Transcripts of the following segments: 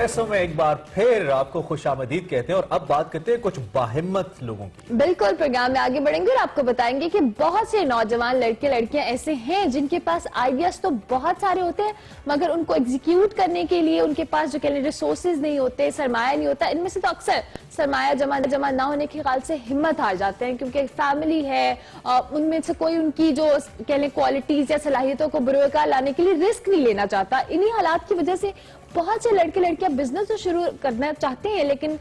Expressive میں ایک بار پھر آپ کو خوش آمدید کہتے ہیں اور اب بات کرتے ہیں کچھ باہمت لوگوں کی. بالکل پروگرام میں آگے بڑھیں گے اور آپ کو بتائیں گے کہ بہت سے نوجوان لڑکے لڑکیاں ایسے ہیں جن کے پاس آئیڈیاز تو بہت سارے ہوتے ہیں مگر ان کو ایگزیکیوٹ کرنے کے لیے ان کے پاس جو کہ ریسورسز نہیں ہوتے, سرمایہ نہیں ہوتا. ان میں سے تو اکثر سرمایہ جمع نہ ہونے کے خیال سے ہمت ہار جاتے ہیں کیونکہ فیملی ہے, ان میں سے کوئی ان کی جو کہہ لیں کوالٹیز یا صلاحیتوں کو بروکار لانے کے لیے رسک نہیں لینا چاہتا. انہی حالات کی وجہ سے بہت سے لڑکے لڑکیاں بزنس تو شروع کرنا چاہتے ہیں لیکن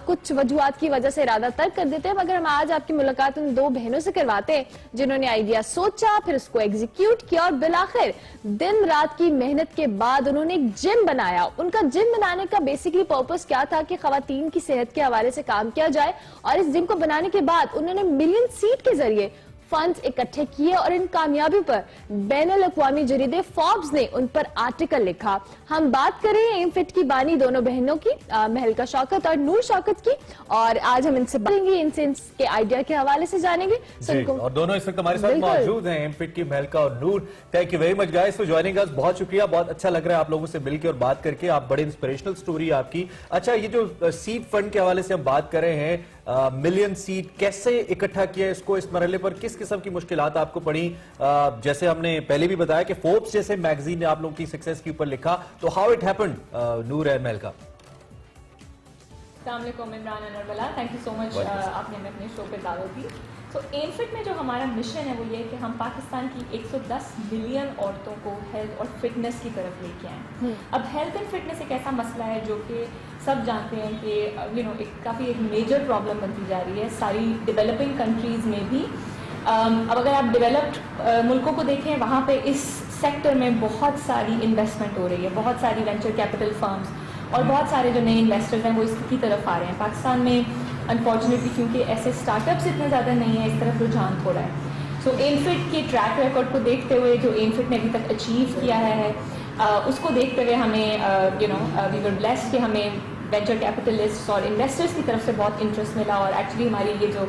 کچھ وجوہات کی وجہ سے ارادہ ترک کر دیتے ہیں. مگر ہم آج آپ کی ملاقات ان دو بہنوں سے کرواتے ہیں جنہوں نے آئیڈیا سوچا, پھر اس کو ایگزیکیوٹ کیا اور بالآخر دن رات کی محنت کے بعد انہوں نے ایک جم بنایا. ان کا جم بنانے کا بیسیکلی پرپس کیا تھا کہ خواتین کی صحت کے حوالے سے کام کیا جائے, اور اس جم کو بنانے کے بعد انہوں نے ملین سیٹ کے ذریعے فنڈز اکٹھے کیے اور ان کامیابی پر بین الاقوامی جریدے فوربس نے ان پر آرٹیکل لکھا. ہم بات کریں ایم فٹ کی بانی دونوں بہنوں کی, مہلکہ شوکت اور نور شوکت کی, اور آج ہم ان سے باتیں گے, ان سے ان کے آئیڈیا کے حوالے سے جانیں گے. اور دونوں اس وقت ہمارے ساتھ موجود ہیں, ایم فٹ کی مہلکہ اور Noor. Thank you very much guys for joining us. بہت شکریہ, بہت اچھا لگ رہا ہے آپ لوگوں سے مل کے اور بات کر کے. آپ بڑے انسپریشنل سٹوری ہے آپ کی. اچھا, یہ جو سیڈ فنڈ کے حوالے سے ہم بات کر رہے ہیں, ملین سیٹ کیسے اکٹھا کیا اس کو, اس مرحلے پر کس قسم کی مشکلات آپ کو پڑی؟ جیسے ہم نے پہلے بھی بتایا کہ فوربس جیسے میگزین نے آپ لوگوں کی سکسیس کے اوپر لکھا, تو how it happened Noor and Mahlaqa? السلام علیکم عمران انور بلا, تھینک یو سو مچ, آپ نے ہمیں اپنے شو پہ دعوت دی. تو ایم فٹ میں جو ہمارا مشن ہے وہ یہ ہے کہ ہم پاکستان کی 110 ملین عورتوں کو ہیلتھ اور فٹنس کی طرف لے کے آئیں. اب ہیلتھ اینڈ فٹنس ایک ایسا مسئلہ ہے جو کہ سب جانتے ہیں کہ کافی ایک میجر پرابلم بنتی جا رہی ہے ساری ڈیولپنگ کنٹریز میں بھی. اب اگر آپ ڈیولپڈ ملکوں کو دیکھیں, وہاں پہ اس سیکٹر میں بہت ساری انویسٹمنٹ ہو رہی ہے, بہت ساری وینچر کیپٹل فرمز اور بہت سارے جو نئے انویسٹرز ہیں وہ اس کی طرف آ رہے ہیں. پاکستان میں انفارچونیٹلی کیونکہ ایسے اسٹارٹ اپس اتنے زیادہ نہیں ہیں, اس طرف رجحان تھوڑا ہے. سو ایم فٹ کے ٹریک ریکارڈ کو دیکھتے ہوئے جو ایم فٹ نے ابھی تک اچیو کیا ہے اس کو دیکھتے ہوئے ہمیں وی ور بلیسڈ کہ ہمیں وینچر کیپٹلسٹ اور انویسٹرز کی طرف سے بہت انٹرسٹ ملا, اور ایکچولی ہماری یہ جو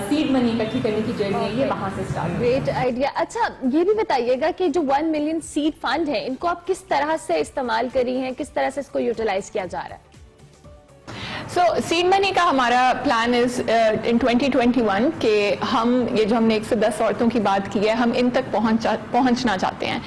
سیڈ منی اکٹھی کرنے کی جرنی ہے یہ وہاں سے اسٹارٹ. Great idea. اچھا, یہ بھی بتائیے گا کہ جو 1 ملین سیڈ فنڈ ہے ان کو آپ کس طرح سے استعمال کری ہیں, کس طرح سے اس کو یوٹیلائز کیا جا رہا ہے؟ سو سیڈ منی کا ہمارا پلان از ان 2021 کہ یہ جو ہم نے 110 عورتوں کی بات کی ہے, ہم ان تک پہنچنا چاہتے ہیں.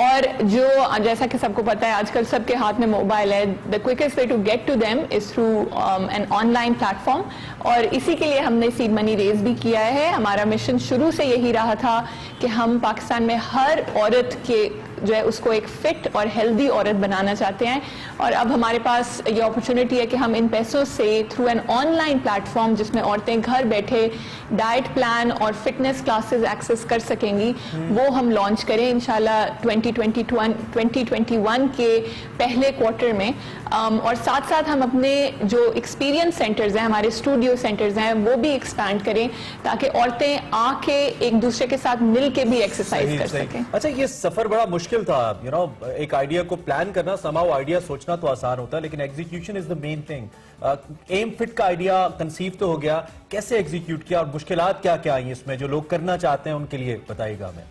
اور جو جیسا کہ سب کو پتا ہے آج کل سب کے ہاتھ میں موبائل ہے, the quickest way to get to them is through an online platform, اور اسی کے لیے ہم نے سیڈ منی ریز بھی کیا ہے. ہمارا مشن شروع سے یہی رہا تھا کہ ہم پاکستان میں ہر عورت کے جو ہے اس کو ایک فٹ اور ہیلدی عورت بنانا چاہتے ہیں, اور اب ہمارے پاس یہ اپرچونٹی ہے کہ ہم ان پیسوں سے through an online platform جس میں عورتیں گھر بیٹھے ڈائٹ پلان اور فٹنس کلاسز ایکسیس کر سکیں گی, وہ ہم لانچ کریں انشاءاللہ 2021 کے پہلے کوارٹر میں. اور ساتھ ساتھ ہم اپنے جو ایکسپیرینس سینٹرز ہیں, ہمارے اسٹوڈیو سینٹرز ہیں, وہ بھی ایکسپینڈ کریں تاکہ عورتیں آ کے ایک دوسرے کے ساتھ مل کے بھی ایکسرسائز کر سکیں. اچھا, یہ سفر بڑا مشکل تھا, ایک آئیڈیا کو پلان کرنا, سماؤ آئیڈیا سوچنا تو آسان ہوتا ہے لیکن execution is the main thing. M Fit کا آئیڈیا کنسیو تو ہو گیا, کیسے ایگزیکیوٹ کیا اور مشکلات کیا کیا آئی اس میں, جو لوگ کرنا چاہتے ہیں ان کے لیے بتائیے گا ہمیں.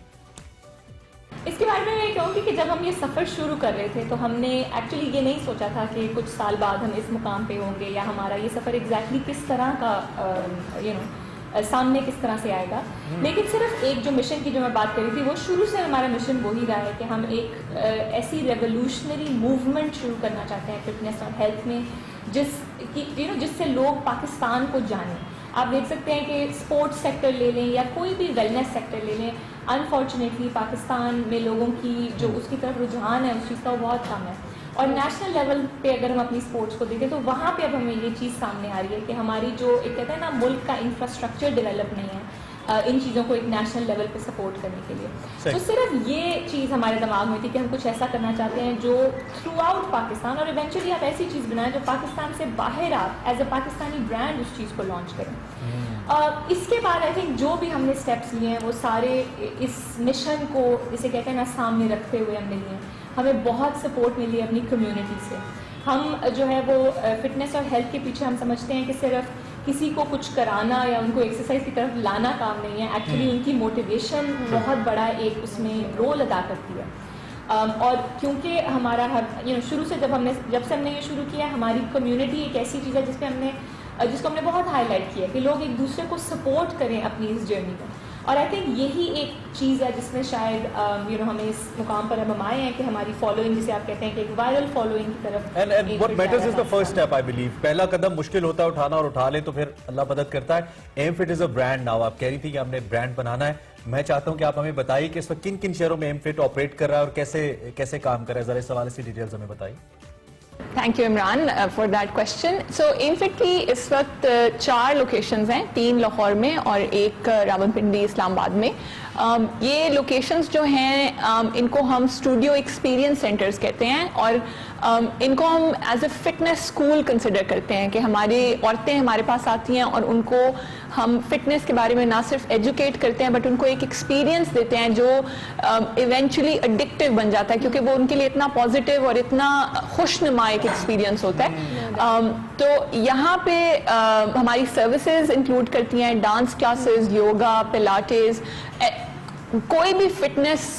اس کے بارے میں یہ کہوں گی کہ جب ہم یہ سفر شروع کر رہے تھے تو ہم نے ایکچولی یہ نہیں سوچا تھا کہ کچھ سال بعد ہم اس مقام پہ ہوں گے, یا ہمارا یہ سفر ایگزیکٹلی کس طرح کا سامنے کس طرح سے آئے گا. لیکن صرف ایک جو مشن کی جو میں بات کر رہی تھی وہ شروع سے ہمارا مشن وہی رہا ہے کہ ہم ایک ایسی ریولوشنری موومنٹ شروع کرنا چاہتے ہیں فٹنس اور ہیلتھ میں جس سے لوگ پاکستان کو جانیں. آپ دیکھ سکتے ہیں کہ اسپورٹس سیکٹر لے لیں یا کوئی بھی ویلنس سیکٹر لے لیں, انفارچونیٹلی پاکستان میں لوگوں کی جو اس کی طرف رجحان ہے اس چیز کا وہ بہت کم ہے. اور نیشنل لیول پہ اگر ہم اپنی اسپورٹس کو دیکھیں تو وہاں پہ اب ہمیں یہ چیز سامنے آ رہی ہے کہ ہماری جو ایک کہتے ہیں نا ملک کا انفراسٹرکچر ڈیولپ نہیں ہے ان چیزوں کو ایک نیشنل لیول پہ سپورٹ کرنے کے لیے. تو صرف یہ چیز ہمارے دماغ میں تھی کہ ہم کچھ ایسا کرنا چاہتے ہیں جو تھرو آؤٹ پاکستان, اور ایونچولی آپ ایسی چیز بنائیں جو پاکستان سے باہر آپ ایز اے پاکستانی برانڈ اس چیز کو لانچ کریں. اس کے بعد آئی تھنک جو بھی ہم نے اسٹیپس لیے ہیں وہ سارے اس مشن کو جسے کہتے ہیں نا سامنے رکھتے ہوئے ہم نے لیے ہیں. ہمیں بہت سپورٹ ملی ہے اپنی کمیونٹی سے. ہم جو ہے وہ فٹنس اور ہیلتھ کے پیچھے ہم سمجھتے ہیں کہ صرف کسی کو کچھ کرانا یا ان کو ایکسرسائز کی طرف لانا کام نہیں ہے, ایکچولی ان کی موٹیویشن بہت بڑا ایک اس میں رول ادا کرتی ہے. اور کیونکہ ہمارا شروع سے جب سے ہم نے یہ شروع کیا ہماری کمیونٹی ایک ایسی چیز ہے جس کو ہم نے بہت ہائی لائٹ کیا کہ لوگ ایک دوسرے کو سپورٹ کریں اپنی اس جرنی میں. اور آئی تھنک یہی ایک چیز ہے جس میں شاید ہمیں اس مقام پر اب ہم آئے ہیں کہ ہماری فالوئنگ جسے آپ کہتے ہیں کہ ایک وائرل فالوئنگ کی طرف. And what matters is the first step, I believe. پہلا قدم مشکل ہوتا ہے اٹھانا, اور اٹھا لیں تو پھر اللہ مدد کرتا ہے. M Fit is a brand now. آپ کہہ رہی تھی کہ ہم نے برانڈ بنانا ہے. میں چاہتا ہوں کہ آپ ہمیں بتائیے کہ اس وقت کن کن شہروں میں ایم فٹ آپریٹ کر رہا ہے اور کیسے کام کر رہا ہے. ذرا اس حوالے سے ڈیٹیلز ہمیں بتائیے. Thank you Imran for that question. So M Fit کی اس وقت 4 لوکیشنز ہیں, 3 لاہور میں اور 1 راولپنڈی اسلام آباد میں. یہ لوکیشنز جو ہیں ان کو ہم اسٹوڈیو ایکسپیرینس سینٹرز کہتے ہیں, اور ان کو ہم as a fitness school consider کرتے ہیں کہ ہماری عورتیں ہمارے پاس آتی ہیں اور ان کو ہم فٹنس کے بارے میں نہ صرف ایجوکیٹ کرتے ہیں بٹ ان کو ایک ایکسپیرینس دیتے ہیں جو ایونچولی اڈکٹیو بن جاتا ہے, کیونکہ وہ ان کے لیے اتنا پازیٹیو اور اتنا خوشنما ایک ایکسپیرینس ہوتا ہے. تو یہاں پہ ہماری سروسز انکلوڈ کرتی ہیں ڈانس کلاسز, یوگا, پلاٹیز, کوئی بھی فٹنس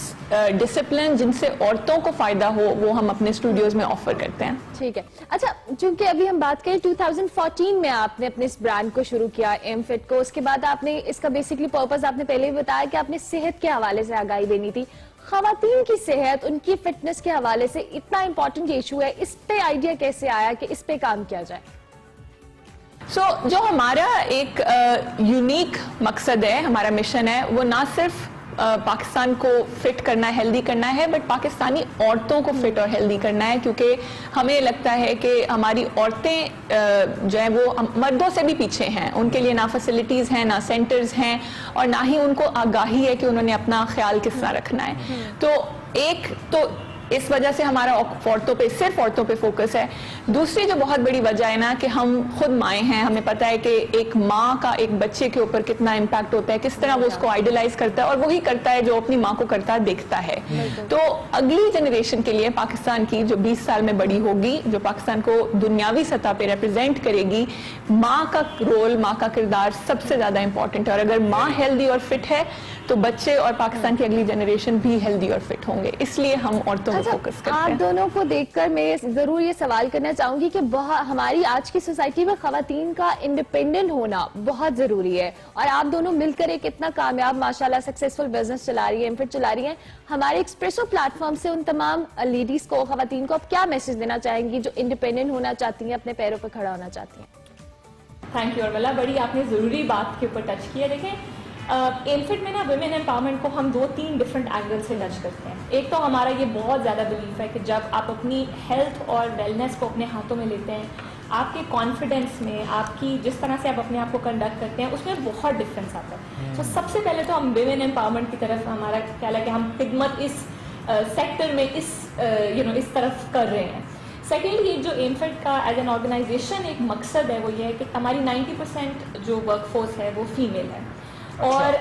ڈسپلن جن سے عورتوں کو فائدہ ہو وہ ہم اپنے اسٹوڈیوز میں آفر کرتے ہیں. ٹھیک ہے. اچھا, چونکہ ابھی ہم بات کریں 2014 میں آپ نے اپنے اس برانڈ کو شروع کیا ایم فٹ کو, اس کے بعد آپ نے اس کا بیسکلی پرپز آپ نے پہلے بھی بتایا کہ آپ نے صحت کے حوالے سے آگاہی دینی تھی. خواتین کی صحت, ان کی فٹنس کے حوالے سے اتنا امپورٹنٹ ایشو ہے, اس پہ آئیڈیا کیسے آیا کہ اس پہ کام کیا جائے؟ جو ہمارا ایک یونیک مقصد ہے, ہمارا مشن ہے, وہ نہ صرف پاکستان کو فٹ کرنا ہے, ہیلدی کرنا ہے, بٹ پاکستانی عورتوں کو فٹ اور ہیلدی کرنا ہے, کیونکہ ہمیں لگتا ہے کہ ہماری عورتیں جو ہیں وہ مردوں سے بھی پیچھے ہیں. ان کے لیے نہ فیسلٹیز ہیں, نہ سینٹرز ہیں, اور نہ ہی ان کو آگاہی ہے کہ انہوں نے اپنا خیال کس طرح رکھنا ہے. تو اس وجہ سے ہمارا صرف عورتوں پہ فوکس ہے. دوسری جو بہت بڑی وجہ ہے نا کہ ہم خود مائیں ہیں, ہمیں پتہ ہے کہ ایک ماں کا ایک بچے کے اوپر کتنا امپیکٹ ہوتا ہے, کس طرح وہ اس کو آئیڈلائز کرتا ہے, اور وہی کرتا ہے جو اپنی ماں کو کرتا دیکھتا ہے. تو اگلی جنریشن کے لیے پاکستان کی جو 20 سال میں بڑی ہوگی, جو پاکستان کو دنیاوی سطح پہ ریپرزینٹ کرے گی, ماں کا رول, ماں کا کردار سب سے زیادہ امپورٹنٹ ہے. اور اگر ماں ہیلدی اور فٹ ہے تو بچے اور پاکستان کی اگلی جنریشن بھی ہیلدی اور فٹ ہوں گے. اس لیے ہم عورتوں کو فوکس کرتے ہیں. آپ دونوں کو دیکھ کر میں ضرور یہ سوال کرنا چاہوں گی کہ ہماری آج کی سوسائٹی میں خواتین کا انڈیپینڈنٹ ہونا بہت ضروری ہے, اور آپ دونوں مل کر ایک اتنا کامیاب ماشاءاللہ سکسیسفل بزنس چلا رہی ہے, ایم فٹ چلا رہی ہیں. ہمارے ایکسپریسو پلیٹ فارم سے ان تمام لیڈیز کو, خواتین کو آپ کیا میسج دینا چاہیں گی جو انڈیپینڈنٹ ہونا چاہتی ہیں, اپنے پیروں پہ کھڑا ہونا چاہتی ہیں؟ تھینک یو ارملا, بڑی آپ نے ضروری بات کے اوپر ٹچ کیا. دیکھیں ایم فٹ میں نا ویمن امپاورمنٹ کو ہم 2-3 ڈفرنٹ اینگل سے ٹچ کرتے ہیں. ایک تو ہمارا یہ بہت زیادہ بلیف ہے کہ جب آپ اپنی ہیلتھ اور ویلنس کو اپنے ہاتھوں میں لیتے ہیں, آپ کے کانفیڈنس میں, آپ کی جس طرح سے آپ اپنے آپ کو کنڈکٹ کرتے ہیں, اس میں بہت ڈفرینس آتا ہے. تو سب سے پہلے تو ہم ویمن امپاورمنٹ کی طرف ہمارا خیال ہے کہ ہم خدمت اس سیکٹر میں اس طرف کر رہے ہیں. سیکنڈلی جو ایم فٹ کا ایز این آرگنائزیشن ایک مقصد ہے وہ یہ ہے کہ ہماری 90% جو ورک فورس ہے وہ فیمیل ہے. اور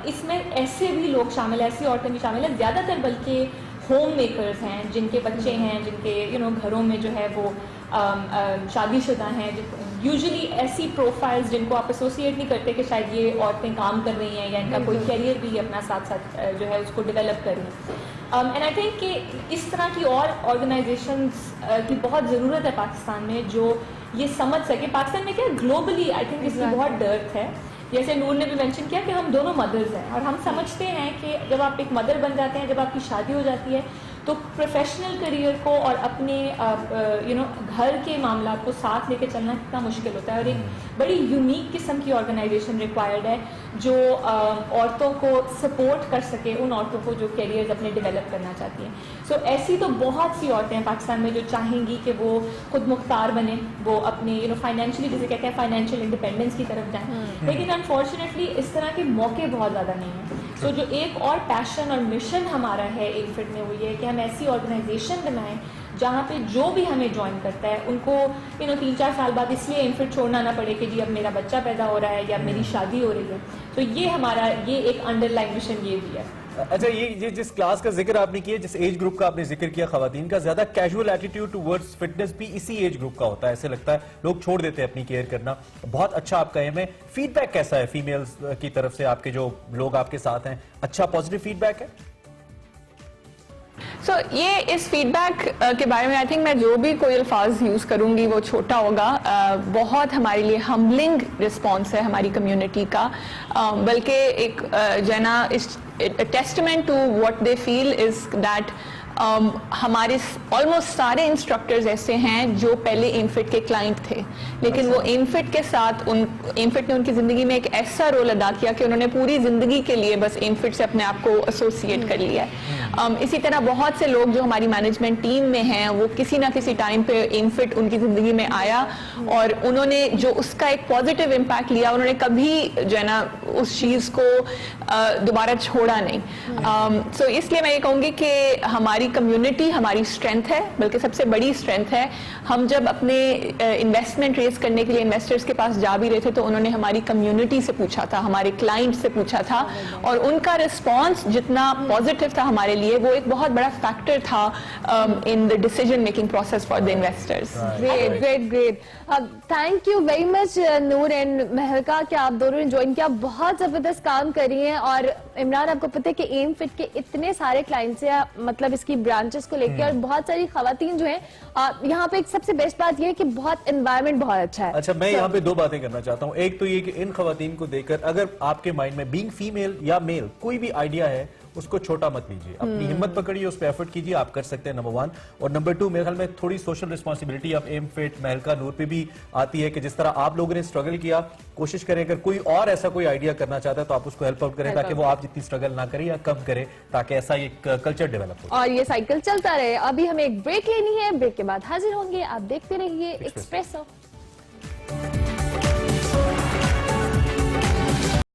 اس میں ایسے بھی لوگ شامل ہیں, ایسی عورتیں بھی شامل ہیں, زیادہ تر بلکہ ہوم میکرز ہیں, جن کے بچے ہیں, جن کے گھروں میں جو ہے وہ شادی شدہ ہیں. یوزلی ایسی پروفائلز جن کو آپ ایسوسیٹ نہیں کرتے کہ شاید یہ عورتیں کام کر رہی ہیں یا ان کا کوئی کیریئر بھی اپنا ساتھ ساتھ جو ہے اس کو ڈیولپ کر رہی ہیں. اینڈ آئی تھنک کہ اس طرح کی اور آرگنائزیشنز کی بہت ضرورت ہے پاکستان میں, جو یہ سمجھ سکے. پاکستان میں کیا گلوبلی آئی تھنک اس کی بہت ڈرتھ ہے. جیسے نور نے بھی مینشن کیا کہ ہم دونوں مدرز ہیں, اور ہم سمجھتے ہیں کہ جب آپ ایک مدر بن جاتے ہیں, جب آپ کی شادی ہو جاتی ہے, تو پروفیشنل کریئر کو اور اپنے گھر کے معاملات کو ساتھ لے کے چلنا کتنا مشکل ہوتا ہے. اور ایک بڑی یونیک قسم کی آرگنائزیشن ریکوائرڈ ہے جو عورتوں کو سپورٹ کر سکے, ان عورتوں کو جو کیریئرز اپنے ڈیولپ کرنا چاہتی ہیں. سو ایسی تو بہت سی عورتیں ہیں پاکستان میں جو چاہیں گی کہ وہ خود مختار بنیں, وہ اپنے فائنینشلی جسے کہتے ہیں فائنینشیل انڈیپینڈنس کی طرف جائیں. لیکن انفارچونیٹلی اس طرح کے موقع بہت زیادہ نہیں ہیں. تو جو ایک اور پیشن اور مشن ہمارا ہے ایم فٹ میں وہ یہ ہے کہ ہم ایسی آرگنائزیشن بنائیں جہاں پہ جو بھی ہمیں جوائن کرتا ہے ان کو 3-4 سال بعد اس لیے ایم فٹ چھوڑنا نہ پڑے کہ جی اب میرا بچہ پیدا ہو رہا ہے یا میری شادی ہو رہی ہے. تو یہ ہمارا ایک انڈر لائن مشن یہ بھی ہے. اچھا, یہ جس کلاس کا ذکر آپ نے کیا, جس ایج گروپ کا آپ نے ذکر کیا خواتین کا, زیادہ کیجول ایٹیٹیوڈ ٹورڈز فٹنس بھی اسی ایج گروپ کا ہوتا ہے. ایسے لگتا ہے لوگ چھوڑ دیتے ہیں اپنی کیئر کرنا. بہت اچھا آپ کا ایم ہے. فیڈ بیک کیسا ہے فیمیلز کی طرف سے, آپ کے جو لوگ آپ کے ساتھ ہیں, اچھا پازیٹیو فیڈ بیک ہے؟ سو یہ اس فیڈ بیک کے بارے میں آئی تھنک میں جو بھی کوئی الفاظ یوز کروں گی وہ چھوٹا ہوگا. بہت ہمارے لیے ہمبلنگ رسپانس ہے ہماری کمیونٹی کا, بلکہ ایک جو ہے نا testament to what they feel is that ہمارے آلموسٹ سارے انسٹرکٹرز ایسے ہیں جو پہلے ایم فٹ کے کلائنٹ تھے, لیکن وہ ایم فٹ کے ساتھ ایم فٹ نے ان کی زندگی میں ایک ایسا رول ادا کیا کہ انہوں نے پوری زندگی کے لیے بس ایم فٹ سے اپنے آپ کو ایسوسیٹ کر لیا ہے. اسی طرح بہت سے لوگ جو ہماری مینجمنٹ ٹیم میں ہیں وہ کسی نہ کسی ٹائم پہ ایم فٹ ان کی زندگی میں آیا اور انہوں نے جو اس کا ایک پازیٹیو امپیکٹ لیا, انہوں نے کبھی جو ہے نا اس چیز کو دوبارہ چھوڑا نہیں. سو اس لیے میں یہ کہوں گی کہ ہماری کمیونٹی ہماری اسٹرینتھ ہے, بلکہ سب سے بڑی اسٹرینتھ ہے. ہم جب اپنے انویسٹمنٹ ریز کرنے کے لیے انویسٹرز کے پاس جا بھی رہے تھے تو انہوں نے ہماری کمیونٹی سے پوچھا تھا, ہمارے کلائنٹ سے پوچھا تھا, اور ان کا رسپانس جتنا پازیٹیو تھا ہمارے لیے وہ ایک بہت بڑا فیکٹر تھا in the decision making process for the investors. Great. Thank you very much Noor and Mahlaqa کہ آپ دونوں نے جوائن کیا. بہت زبردست کام کری ہیں. اور عمران, آپ کو پتہ ہے کہ ایم فٹ کے اتنے سارے کلائنٹس ہیں, مطلب اس کی برانچز کو لے کے, اور بہت ساری خواتین جو ہیں یہاں پہ. ایک سب سے بیسٹ بات یہ ہے کہ بہت انوائرمنٹ بہت اچھا ہے. اچھا, میں یہاں پہ 2 باتیں کرنا چاہتا ہوں. ایک تو یہ کہ ان خواتین کو دیکھ کر اگر آپ کے مائنڈ میں بینگ فیمیل یا میل کوئی بھی آئیڈیا ہے اس کو چھوٹا مت لیجیے, اپنی ہمت پکڑیے, اس پہ ایفرٹ کیجیے, آپ کر سکتے ہیں. نمبر 1. اور نمبر 2, میرے خیال میں تھوڑی سوشل رسپانسبلٹی اب ایم فٹ, مہلکا, نور پہ بھی آتی ہے کہ جس طرح آپ لوگوں نے اسٹرگل کیا, کوشش کریں اگر کوئی اور ایسا کوئی آئیڈیا کرنا چاہتا ہے تو آپ اس کو ہیلپ آؤٹ کریں تاکہ وہ آپ جتنی اسٹرگل نہ کریں یا کم کریں, تاکہ ایسا ایک کلچر ڈیولپ ہو اور یہ سائیکل چلتا رہے. ابھی ہمیں ایک بریک لینی ہے, بریک کے بعد حاضر ہوں گے. آپ دیکھتے رہیے ایکسپریسو.